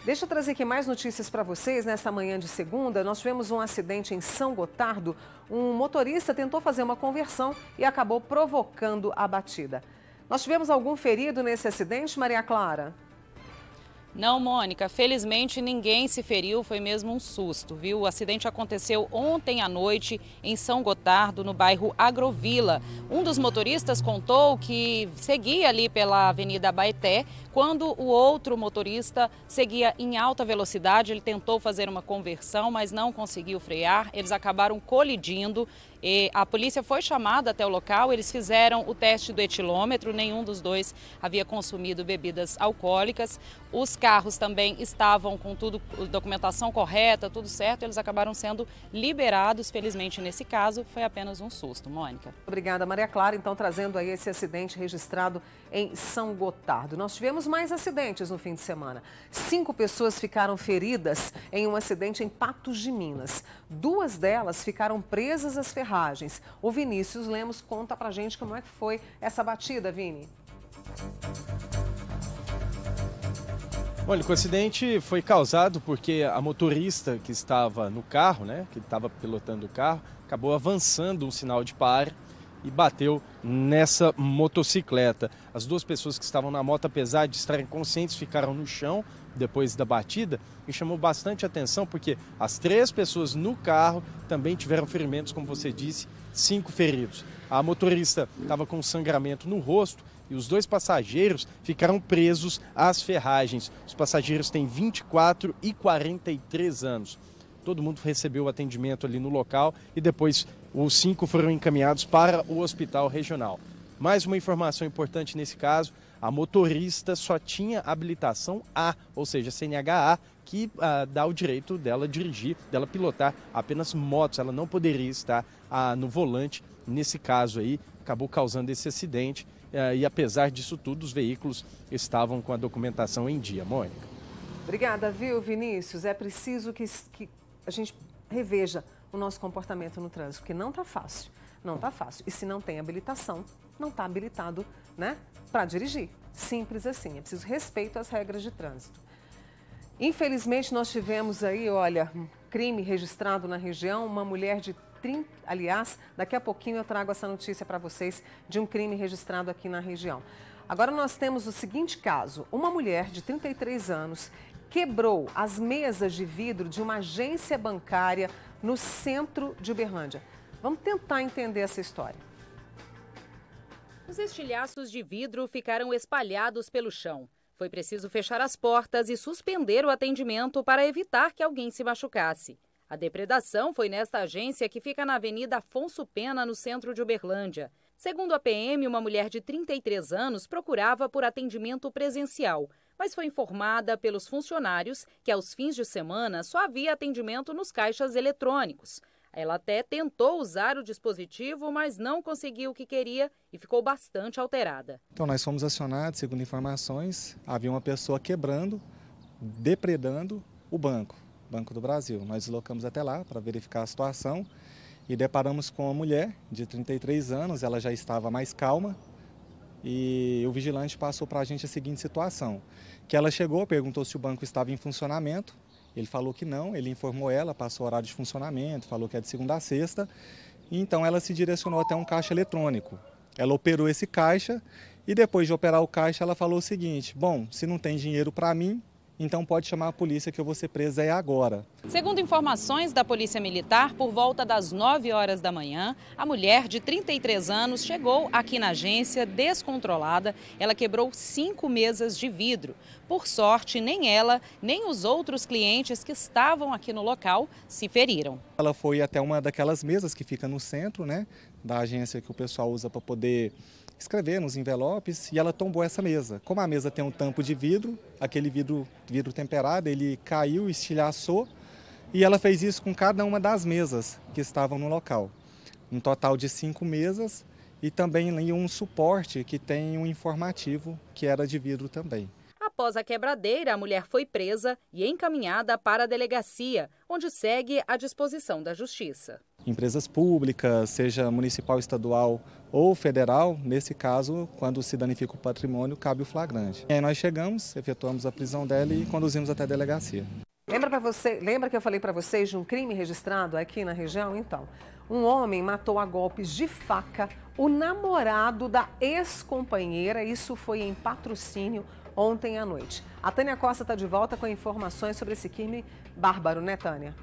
Deixa eu trazer aqui mais notícias para vocês. Nessa manhã de segunda, nós tivemos um acidente em São Gotardo. Um motorista tentou fazer uma conversão e acabou provocando a batida. Nós tivemos algum ferido nesse acidente, Maria Clara? Não, Mônica, felizmente ninguém se feriu, foi mesmo um susto, viu? O acidente aconteceu ontem à noite em São Gotardo, no bairro Agrovila. Um dos motoristas contou que seguia ali pela Avenida Abaeté, quando o outro motorista seguia em alta velocidade. Ele tentou fazer uma conversão, mas não conseguiu frear. Eles acabaram colidindo. E a polícia foi chamada até o local, eles fizeram o teste do etilômetro, nenhum dos dois havia consumido bebidas alcoólicas. Os carros também estavam com tudo, documentação correta, tudo certo, eles acabaram sendo liberados. Felizmente, nesse caso, foi apenas um susto. Mônica. Obrigada, Maria Clara. Então, trazendo aí esse acidente registrado em São Gotardo. Nós tivemos mais acidentes no fim de semana. 5 pessoas ficaram feridas em um acidente em Patos de Minas. 2 delas ficaram presas às ferragens. O Vinícius Lemos conta pra gente como é que foi essa batida, Vini. Olha, o acidente foi causado porque a motorista que estava no carro, né, que estava pilotando o carro, acabou avançando um sinal de pare e bateu nessa motocicleta. As 2 pessoas que estavam na moto, apesar de estarem conscientes, ficaram no chão depois da batida, e chamou bastante atenção porque as 3 pessoas no carro também tiveram ferimentos, como você disse, 5 feridos. A motorista estava com sangramento no rosto e os 2 passageiros ficaram presos às ferragens. Os passageiros têm 24 e 43 anos. Todo mundo recebeu atendimento ali no local e depois os 5 foram encaminhados para o hospital regional. Mais uma informação importante nesse caso: a motorista só tinha habilitação A, ou seja, CNH-A, que dá o direito dela dirigir, dela pilotar apenas motos. Ela não poderia estar no volante. Nesse caso aí, acabou causando esse acidente e apesar disso tudo, os veículos estavam com a documentação em dia. Mônica. Obrigada, viu, Vinícius? É preciso que a gente reveja o nosso comportamento no trânsito, porque não está fácil. Não está fácil. E se não tem habilitação, não está habilitado, né, para dirigir. Simples assim. É preciso respeito às regras de trânsito. Infelizmente, nós tivemos aí, olha, um crime registrado na região. Uma mulher de 30... Aliás, daqui a pouquinho eu trago essa notícia para vocês de um crime registrado aqui na região. Agora nós temos o seguinte caso. Uma mulher de 33 anos quebrou as mesas de vidro de uma agência bancária no centro de Uberlândia. Vamos tentar entender essa história. Os estilhaços de vidro ficaram espalhados pelo chão. Foi preciso fechar as portas e suspender o atendimento para evitar que alguém se machucasse. A depredação foi nesta agência que fica na Avenida Afonso Pena, no centro de Uberlândia. Segundo a PM, uma mulher de 33 anos procurava por atendimento presencial, mas foi informada pelos funcionários que aos fins de semana só havia atendimento nos caixas eletrônicos. Ela até tentou usar o dispositivo, mas não conseguiu o que queria e ficou bastante alterada. Então nós fomos acionados, segundo informações, havia uma pessoa quebrando, depredando o Banco do Brasil. Nós deslocamos até lá para verificar a situação e deparamos com uma mulher de 33 anos, ela já estava mais calma e o vigilante passou para a gente a seguinte situação, que ela chegou, perguntou se o banco estava em funcionamento, ele falou que não, ele informou ela, passou o horário de funcionamento, falou que é de segunda a sexta, e então ela se direcionou até um caixa eletrônico. Ela operou esse caixa e depois de operar o caixa ela falou o seguinte: bom, se não tem dinheiro para mim, então pode chamar a polícia que eu vou ser presa agora. Segundo informações da Polícia Militar, por volta das 9 horas da manhã, a mulher de 33 anos chegou aqui na agência descontrolada. Ela quebrou 5 mesas de vidro. Por sorte, nem ela, nem os outros clientes que estavam aqui no local se feriram. Ela foi até uma daquelas mesas que fica no centro, né, da agência que o pessoal usa para poder escrever nos envelopes, e ela tombou essa mesa. Como a mesa tem um tampo de vidro, aquele vidro temperado, ele caiu, estilhaçou, e ela fez isso com cada uma das mesas que estavam no local. Um total de 5 mesas e também um suporte que tem um informativo que era de vidro também. Após a quebradeira, a mulher foi presa e encaminhada para a delegacia, onde segue à disposição da Justiça. Empresas públicas, seja municipal, estadual ou federal, nesse caso, quando se danifica o patrimônio, cabe o flagrante. E aí nós chegamos, efetuamos a prisão dela e conduzimos até a delegacia. Lembra que eu falei para vocês de um crime registrado aqui na região? Então, um homem matou a golpes de faca o namorado da ex-companheira, isso foi em Patrocínio, ontem à noite. A Tânia Costa está de volta com informações sobre esse crime bárbaro, né, Tânia?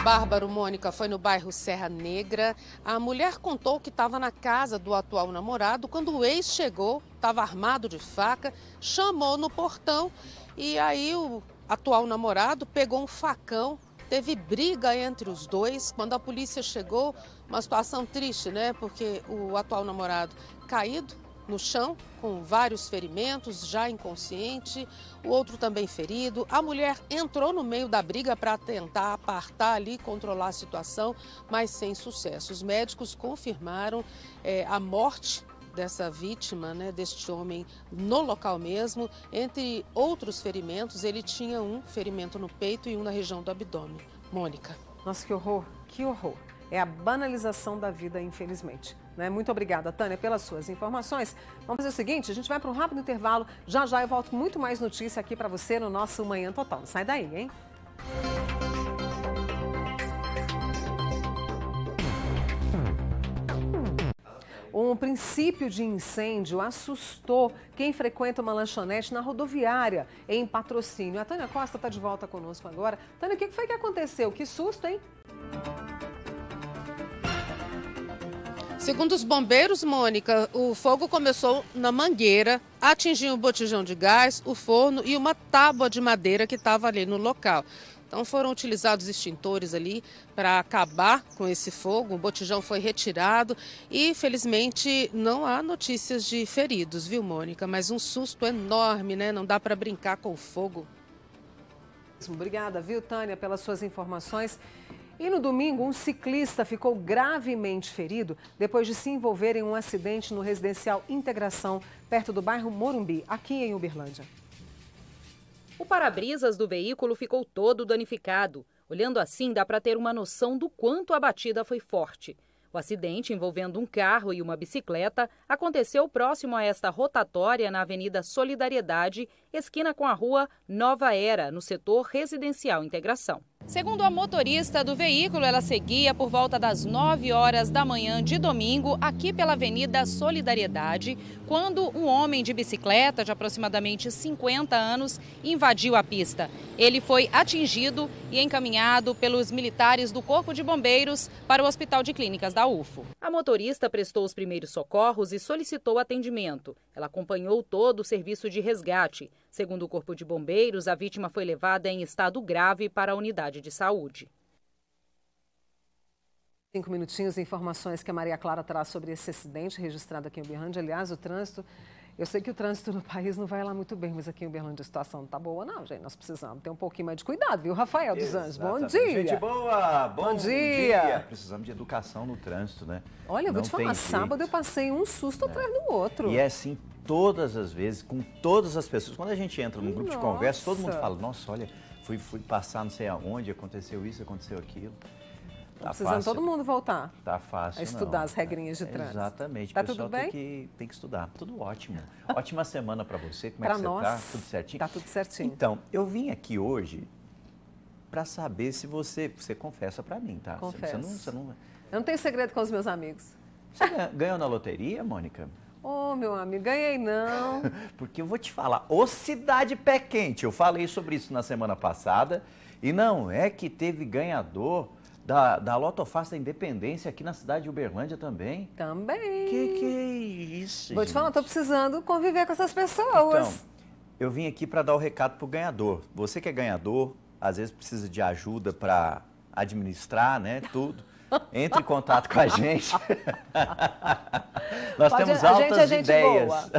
Bárbaro, Mônica, foi no bairro Serra Negra. A mulher contou que estava na casa do atual namorado quando o ex chegou, estava armado de faca, chamou no portão e aí o atual namorado pegou um facão. Teve briga entre os dois. Quando a polícia chegou, uma situação triste, né? Porque o atual namorado caído no chão, com vários ferimentos, já inconsciente, o outro também ferido. A mulher entrou no meio da briga para tentar apartar ali, controlar a situação, mas sem sucesso. Os médicos confirmaram a morte dessa vítima, né, deste homem no local mesmo. Entre outros ferimentos, ele tinha um ferimento no peito e um na região do abdômen. Mônica. Nossa, que horror, que horror. É a banalização da vida, infelizmente. Né? Muito obrigada, Tânia, pelas suas informações. Vamos fazer o seguinte, a gente vai para um rápido intervalo. Já já eu volto com muito mais notícia aqui para você no nosso Manhã Total. Não sai daí, hein? Um princípio de incêndio assustou quem frequenta uma lanchonete na rodoviária, em Patrocínio. A Tânia Costa está de volta conosco agora. Tânia, o que foi que aconteceu? Que susto, hein? Segundo os bombeiros, Mônica, o fogo começou na mangueira, atingiu um botijão de gás, o forno e uma tábua de madeira que estava ali no local. Então foram utilizados extintores ali para acabar com esse fogo. O botijão foi retirado e, felizmente, não há notícias de feridos, viu, Mônica? Mas um susto enorme, né? Não dá para brincar com o fogo. Obrigada, viu, Tânia, pelas suas informações. E no domingo, um ciclista ficou gravemente ferido depois de se envolver em um acidente no residencial Integração, perto do bairro Morumbi, aqui em Uberlândia. O para-brisas do veículo ficou todo danificado. Olhando assim, dá para ter uma noção do quanto a batida foi forte. O acidente, envolvendo um carro e uma bicicleta, aconteceu próximo a esta rotatória na Avenida Solidariedade, esquina com a rua Nova Era, no setor Residencial Integração. Segundo a motorista do veículo, ela seguia por volta das 9 horas da manhã de domingo, aqui pela Avenida Solidariedade, quando um homem de bicicleta de aproximadamente 50 anos invadiu a pista. Ele foi atingido e encaminhado pelos militares do Corpo de Bombeiros para o Hospital de Clínicas da UFO. A motorista prestou os primeiros socorros e solicitou atendimento. Ela acompanhou todo o serviço de resgate. Segundo o Corpo de Bombeiros, a vítima foi levada em estado grave para a unidade de saúde. 5 minutinhos, informações que a Maria Clara traz sobre esse acidente registrado aqui em Uberlândia. Aliás, o trânsito, eu sei que o trânsito no país não vai lá muito bem, mas aqui em Uberlândia a situação não está boa não, gente. Nós precisamos ter um pouquinho mais de cuidado, viu, Rafael dos Anjos? Bom dia! Gente boa! Bom dia! Precisamos de educação no trânsito, né? Olha, eu vou te falar, sábado eu passei um susto atrás do outro. E é assim todas as vezes, com todas as pessoas. Quando a gente entra num grupo de conversa, todo mundo fala, nossa, olha, fui passar não sei aonde, aconteceu isso, aconteceu aquilo. Tá precisando todo mundo voltar. Tá fácil, a estudar as regrinhas de trânsito. Exatamente. Tá tudo bem? Tem que estudar. Tudo ótimo. Ótima semana para você. Como é pra que nós, você tá? Tudo certinho? Tá tudo certinho. Então, eu vim aqui hoje para saber se você confessa para mim, tá? Confesso. Você não... Eu não tenho segredo com os meus amigos. Você ganhou na loteria, Mônica? Ô, meu amigo, ganhei não. Porque eu vou te falar, ô cidade pé quente, eu falei sobre isso na semana passada, e não é que teve ganhador da Loto Fácil da Independência aqui na cidade de Uberlândia também. Também. Que é isso, Vou te falar, tô precisando conviver com essas pessoas. Então, eu vim aqui para dar o recado pro ganhador. Você que é ganhador, às vezes precisa de ajuda para administrar, né, tudo. Entre em contato com a gente. Nós temos altas ideias.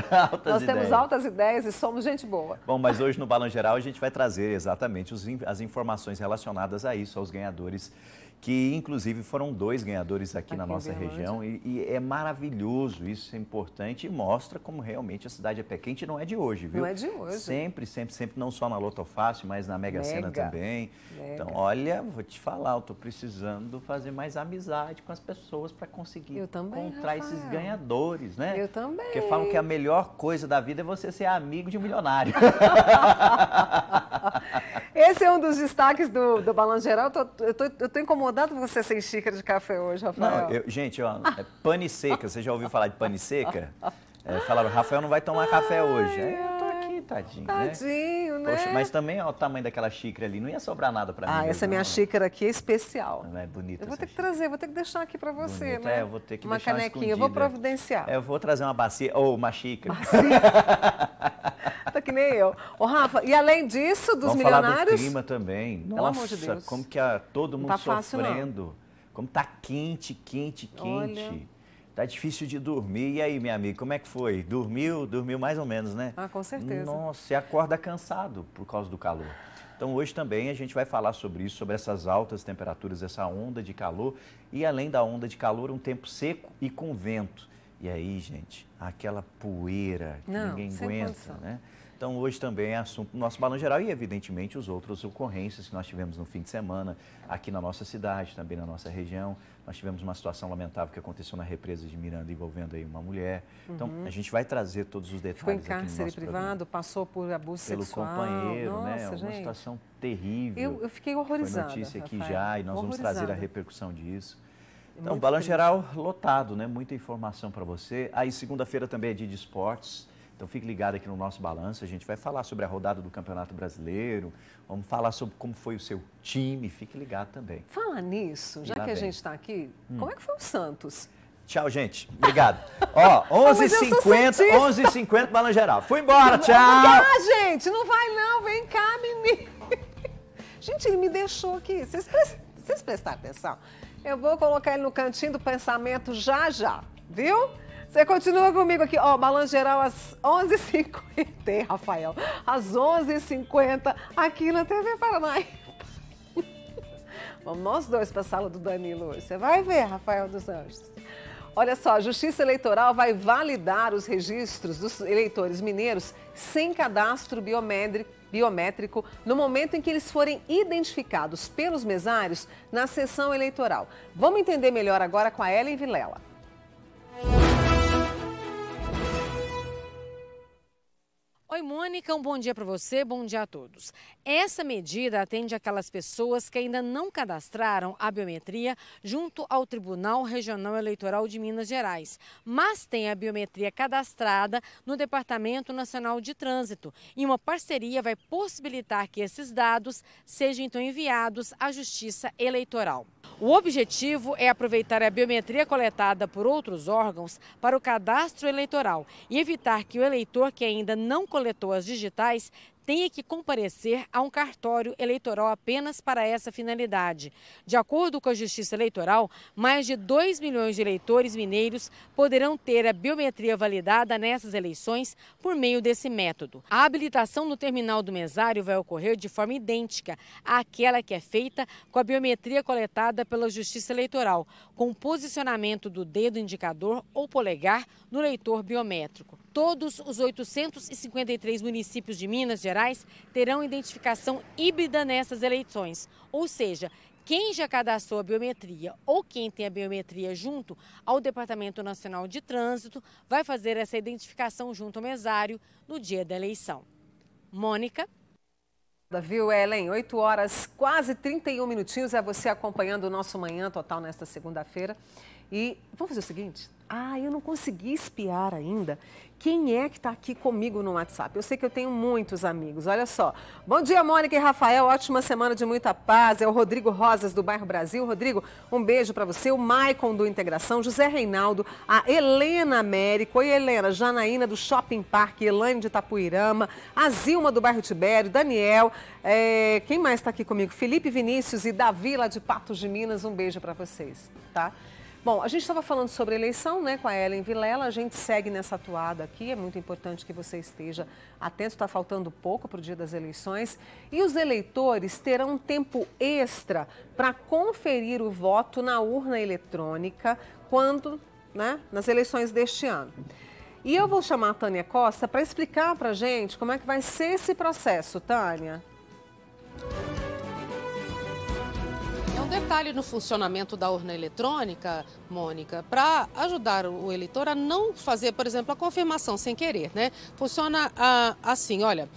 Nós temos altas ideias e somos gente boa. Bom, mas hoje no Balanço Geral a gente vai trazer exatamente as informações relacionadas a isso, aos ganhadores, que inclusive foram 2 ganhadores aqui na nossa região. E é maravilhoso, isso é importante e mostra como realmente a cidade é pé quente, não é de hoje, viu? Não é de hoje. Sempre, não só na Loto Fácil, mas na Mega Sena também. Então, olha, vou te falar, eu tô precisando fazer mais amizade com as pessoas para conseguir encontrar esses ganhadores, né? Eu também. Porque falam que a melhor coisa da vida é você ser amigo de um milionário. Esse é um dos destaques do Balanço Geral. Eu tô incomodado com você sem xícara de café hoje, Rafael. Não, gente, ó, pane seca. Você já ouviu falar de pane seca? Falaram, Rafael não vai tomar café hoje. Eu tô aqui, tadinho, né? Poxa, mas também, ó, o tamanho daquela xícara ali, não ia sobrar nada pra mim. Essa minha xícara aqui é especial. Não é bonita. Eu vou ter que trazer, vou ter que deixar aqui pra você, bonita, né? eu vou ter que uma deixar canequinha, eu vou providenciar. Eu vou trazer uma bacia, ou uma xícara. Tá que nem eu. Ô, Rafa, e além disso, dos Vamos milionários... falar do clima também. Pelo amor de Deus. Como que todo mundo tá fácil, sofrendo. Não. Como tá quente. Olha. Tá difícil de dormir. E aí, minha amiga, como é que foi? Dormiu mais ou menos, né? Ah, com certeza. Nossa, você acorda cansado por causa do calor. Então, hoje também a gente vai falar sobre isso, sobre essas altas temperaturas, essa onda de calor. E além da onda de calor, um tempo seco e com vento. E aí, gente, aquela poeira que ninguém aguenta, né? Então, hoje também é assunto do nosso Balanço Geral e, evidentemente, os outros ocorrências que nós tivemos no fim de semana aqui na nossa cidade, também na nossa região. Nós tivemos uma situação lamentável que aconteceu na represa de Miranda envolvendo aí uma mulher. Então, a gente vai trazer todos os detalhes. Ficou em cárcere privado, passou por abuso sexual. Pelo companheiro, Nossa, né? Uma situação terrível. Eu fiquei horrorizada. Foi notícia aqui Rafael, já e nós vamos trazer a repercussão disso. Então, muito Balanço Geral lotado, né? Muita informação para você. Aí, segunda-feira também é dia de esportes. Então, fique ligado aqui no nosso balanço. A gente vai falar sobre a rodada do Campeonato Brasileiro. Vamos falar sobre como foi o seu time. Fique ligado também. Fala nisso, já que a gente está aqui, como é que foi o Santos? Tchau, gente. Obrigado. Ó, 11h50, Balanço Geral. Fui embora, tchau. Ah, gente, não vai não. Vem cá, menino. Gente, ele me deixou aqui. Vocês prestaram atenção? Eu vou colocar ele no cantinho do pensamento já, viu? Você continua comigo aqui, ó, Balanço Geral às 11h50, Rafael, às 11h50, aqui na TV Paranaíba. Vamos nós dois para a sala do Danilo hoje. Você vai ver, Rafael dos Anjos. Olha só, a Justiça Eleitoral vai validar os registros dos eleitores mineiros sem cadastro biométrico no momento em que eles forem identificados pelos mesários na sessão eleitoral. Vamos entender melhor agora com a Ellen Vilela. Oi, Mônica, um bom dia para você, bom dia a todos. Essa medida atende aquelas pessoas que ainda não cadastraram a biometria junto ao Tribunal Regional Eleitoral de Minas Gerais, mas tem a biometria cadastrada no Departamento Nacional de Trânsito e uma parceria vai possibilitar que esses dados sejam então enviados à Justiça Eleitoral. O objetivo é aproveitar a biometria coletada por outros órgãos para o cadastro eleitoral e evitar que o eleitor que ainda não coletou as digitais tenha que comparecer a um cartório eleitoral apenas para essa finalidade. De acordo com a Justiça Eleitoral, mais de 2 milhões de eleitores mineiros poderão ter a biometria validada nessas eleições por meio desse método. A habilitação no terminal do mesário vai ocorrer de forma idêntica àquela que é feita com a biometria coletada pela Justiça Eleitoral, com o posicionamento do dedo indicador ou polegar no leitor biométrico. Todos os 853 municípios de Minas Gerais terão identificação híbrida nessas eleições, ou seja, quem já cadastrou a biometria ou quem tem a biometria junto ao Departamento Nacional de Trânsito vai fazer essa identificação junto ao mesário no dia da eleição. Mônica. Viu, Ellen? 8 horas, quase 31 minutinhos, é você acompanhando o nosso Manhã Total nesta segunda-feira. E vamos fazer o seguinte, Ah, eu não consegui espiar ainda quem é que está aqui comigo no WhatsApp. Eu sei que eu tenho muitos amigos, olha só. Bom dia, Mônica e Rafael, ótima semana de muita paz. É o Rodrigo Rosas, do bairro Brasil. Rodrigo, um beijo para você. O Maicon, do Integração. José Reinaldo, a Helena Américo. Oi, Helena. Janaína, do Shopping Park. Elaine, de Itapuirama. A Zilma, do bairro Tibério. Daniel. Quem mais está aqui comigo? Felipe Vinícius e Davi, lá de Patos de Minas. Um beijo para vocês, tá? Bom, a gente estava falando sobre eleição, né, com a Ellen Vilela, a gente segue nessa toada aqui, é muito importante que você esteja atento, está faltando pouco para o dia das eleições. E os eleitores terão um tempo extra para conferir o voto na urna eletrônica nas eleições deste ano. E eu vou chamar a Tânia Costa para explicar para a gente como é que vai ser esse processo, Tânia. Um detalhe no funcionamento da urna eletrônica, Mônica, para ajudar o eleitor a não fazer, por exemplo, a confirmação sem querer, né? Funciona assim, olha,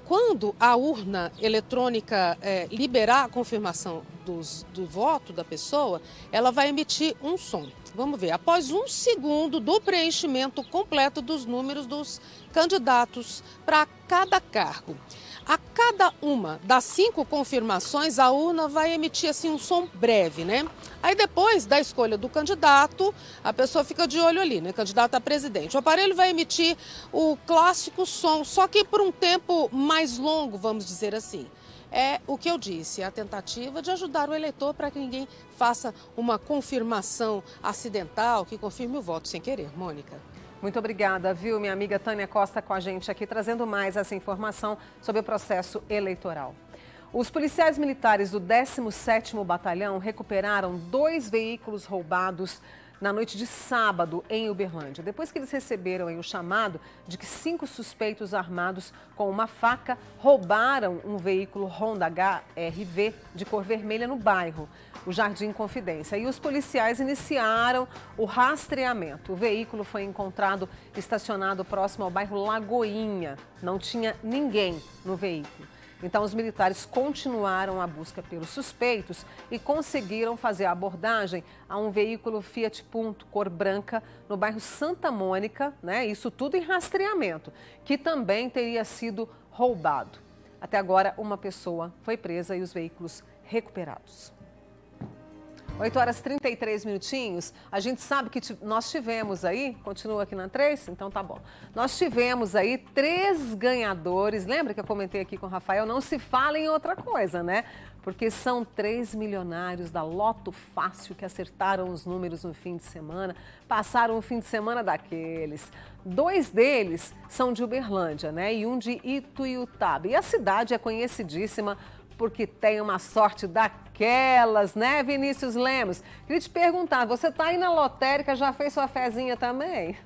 quando a urna eletrônica liberar a confirmação do voto da pessoa, ela vai emitir um som. Vamos ver, após 1 segundo do preenchimento completo dos números dos candidatos para cada cargo. A cada uma das 5 confirmações, a urna vai emitir assim um som breve, né? Aí depois da escolha do candidato, a pessoa fica de olho ali, né? Candidato a presidente. O aparelho vai emitir o clássico som, só que por um tempo mais longo, vamos dizer assim. É o que eu disse, a tentativa de ajudar o eleitor para que ninguém faça uma confirmação acidental, que confirme o voto sem querer. Mônica. Muito obrigada, viu, minha amiga Tânia Costa com a gente aqui, trazendo mais essa informação sobre o processo eleitoral. Os policiais militares do 17º Batalhão recuperaram 2 veículos roubados na noite de sábado em Uberlândia, depois que eles receberam o chamado de que 5 suspeitos armados com uma faca roubaram um veículo Honda HR-V de cor vermelha no bairro, o Jardim Confidência. E os policiais iniciaram o rastreamento. O veículo foi encontrado estacionado próximo ao bairro Lagoinha. Não tinha ninguém no veículo. Então, os militares continuaram a busca pelos suspeitos e conseguiram fazer a abordagem a um veículo Fiat Punto, cor branca, no bairro Santa Mônica, né? Isso tudo em rastreamento, que também teria sido roubado. Até agora, uma pessoa foi presa e os veículos recuperados. 8 horas e 33 minutinhos, a gente sabe que nós tivemos aí, continua aqui na 3? Então tá bom. Nós tivemos aí 3 ganhadores, lembra que eu comentei aqui com o Rafael? Não se fala em outra coisa, né? Porque são 3 milionários da Loto Fácil que acertaram os números no fim de semana, passaram um fim de semana daqueles. 2 deles são de Uberlândia, né? E um de Ituiutaba. E a cidade é conhecidíssima porque tem uma sorte daquelas, né, Vinícius Lemos? Queria te perguntar, você tá aí na lotérica, já fez sua fezinha também?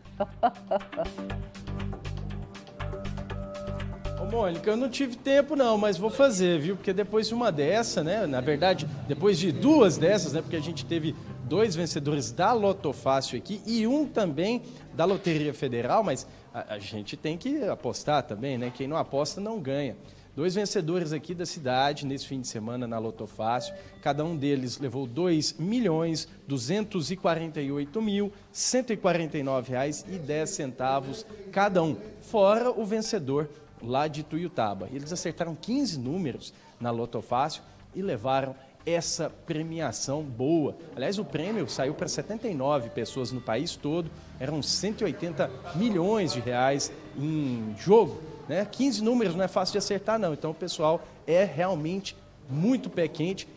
Ô, Mônica, eu não tive tempo não, mas vou fazer, viu? Porque depois de uma dessa, né, na verdade, depois de 2 dessas, né, porque a gente teve 2 vencedores da Loto Fácil aqui e um também da Loteria Federal, mas a gente tem que apostar também, né? Quem não aposta não ganha. 2 vencedores aqui da cidade nesse fim de semana na Loto Fácil. Cada um deles levou R$ 2.248.149,10 cada um, fora o vencedor lá de Ituiutaba. Eles acertaram 15 números na Loto Fácil e levaram essa premiação boa. Aliás, o prêmio saiu para 79 pessoas no país todo, eram 180 milhões de reais em jogo. Né? 15 números não é fácil de acertar, não. Então, o pessoal é realmente muito pé quente.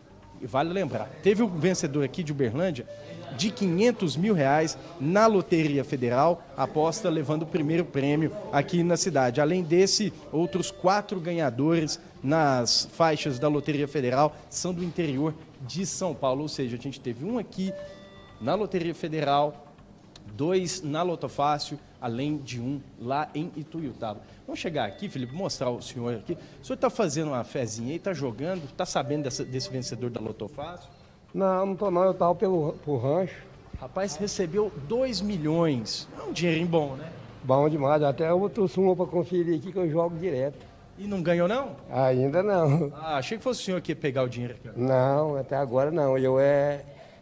E vale lembrar, teve um vencedor aqui de Uberlândia de R$ 500 mil na Loteria Federal, aposta levando o primeiro prêmio aqui na cidade. Além desse, outros 4 ganhadores nas faixas da Loteria Federal são do interior de São Paulo. Ou seja, a gente teve um aqui na Loteria Federal, 2 na Loto Fácil, além de um lá em Ituiutaba. Vamos chegar aqui, Felipe, mostrar o senhor aqui. O senhor está fazendo uma fezinha aí, está jogando, está sabendo desse vencedor da Loto Fácil? Não estou não, eu estava pro rancho. Rapaz, recebeu 2 milhões. É um dinheirinho bom, né? Bom demais, até eu trouxe uma para conferir aqui que eu jogo direto. E não ganhou, não? Ainda não. Ah, achei que fosse o senhor que ia pegar o dinheiro aqui. Não, até agora não.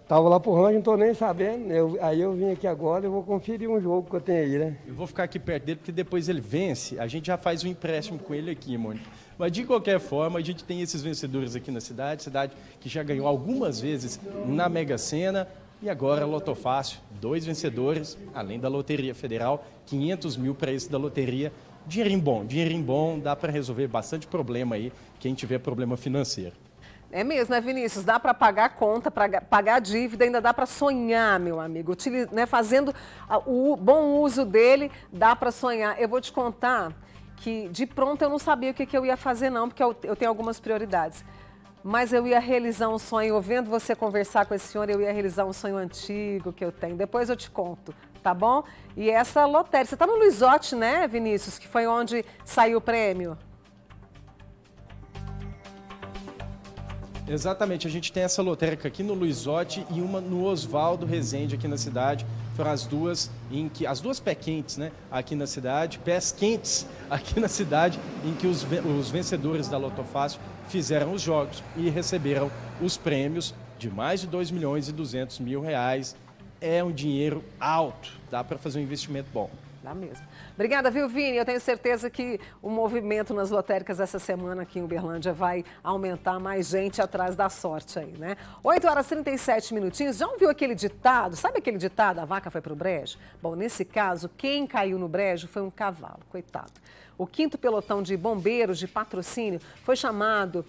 Tava lá pro rancho, não tô nem sabendo. Aí eu vim aqui agora, eu vou conferir um jogo que eu tenho aí, né? Eu vou ficar aqui perto dele, porque depois ele vence, a gente já faz um empréstimo com ele aqui, Mônica. Mas, de qualquer forma, a gente tem esses vencedores aqui na cidade que já ganhou algumas vezes na Mega Sena, e agora a Lotofácil, 2 vencedores, além da Loteria Federal, 500 mil para esse da loteria. Dinheirinho bom, dá para resolver bastante problema aí, quem tiver problema financeiro. É mesmo, né, Vinícius? Dá para pagar a conta, para pagar a dívida, ainda dá para sonhar, meu amigo. Fazendo o bom uso dele, dá para sonhar. Eu vou te contar que de pronto eu não sabia o que eu ia fazer não, porque eu tenho algumas prioridades. Mas eu ia realizar um sonho, ouvindo você conversar com esse senhor, eu ia realizar um sonho antigo que eu tenho. Depois eu te conto, tá bom? E essa lotérica, você está no Luizotti, né, Vinícius? Que foi onde saiu o prêmio. Exatamente, a gente tem essa lotérica aqui no Luizotti e uma no Oswaldo Rezende aqui na cidade. Foram as duas pé quentes, né, aqui na cidade, pés quentes aqui na cidade, em que os vencedores da Lotofácil fizeram os jogos e receberam os prêmios de mais de 2 milhões e 200 mil reais. É um dinheiro alto, dá para fazer um investimento bom. Dá mesmo. Obrigada, viu, Vini? Eu tenho certeza que o movimento nas lotéricas essa semana aqui em Uberlândia vai aumentar, mais gente atrás da sorte aí, né? 8h37 minutinhos. Já ouviu aquele ditado? Sabe aquele ditado, a vaca foi pro brejo? Bom, nesse caso, quem caiu no brejo foi um cavalo, coitado. O 5º pelotão de bombeiros de Patrocínio foi chamado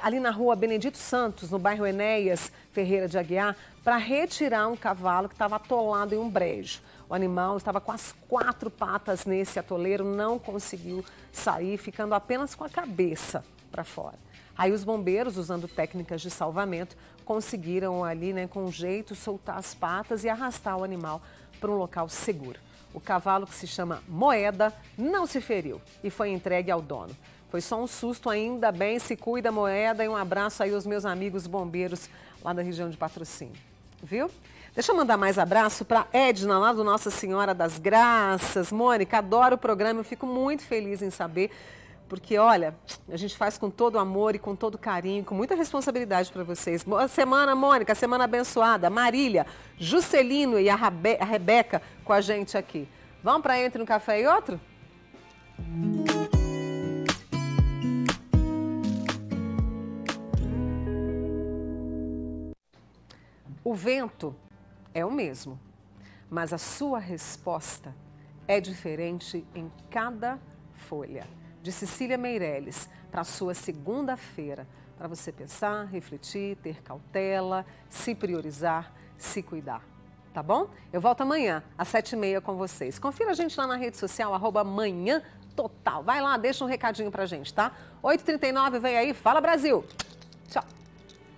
ali na rua Benedito Santos, no bairro Enéas Ferreira de Aguiar, para retirar um cavalo que estava atolado em um brejo. O animal estava com as 4 patas nesse atoleiro, não conseguiu sair, ficando apenas com a cabeça para fora. Aí os bombeiros, usando técnicas de salvamento, conseguiram ali, né, com jeito, soltar as patas e arrastar o animal para um local seguro. O cavalo, que se chama Moeda, não se feriu e foi entregue ao dono. Foi só um susto, ainda bem, se cuida, Moeda, e um abraço aí aos meus amigos bombeiros lá da região de Patrocínio. Viu? Deixa eu mandar mais abraço para Edna, lá do Nossa Senhora das Graças. Mônica, adoro o programa, eu fico muito feliz em saber, porque, olha, a gente faz com todo amor e com todo carinho, com muita responsabilidade para vocês. Boa semana, Mônica, semana abençoada. Marília, Juscelino e a Rebeca com a gente aqui. Vamos para Entre um Café e Outro? O vento é o mesmo, mas a sua resposta é diferente em cada folha. De Cecília Meirelles, para a sua segunda-feira, para você pensar, refletir, ter cautela, se priorizar, se cuidar. Tá bom? Eu volto amanhã, às 7h30 com vocês. Confira a gente lá na rede social, @manhãtotal. Vai lá, deixa um recadinho pra gente, tá? 8h39, vem aí, Fala Brasil!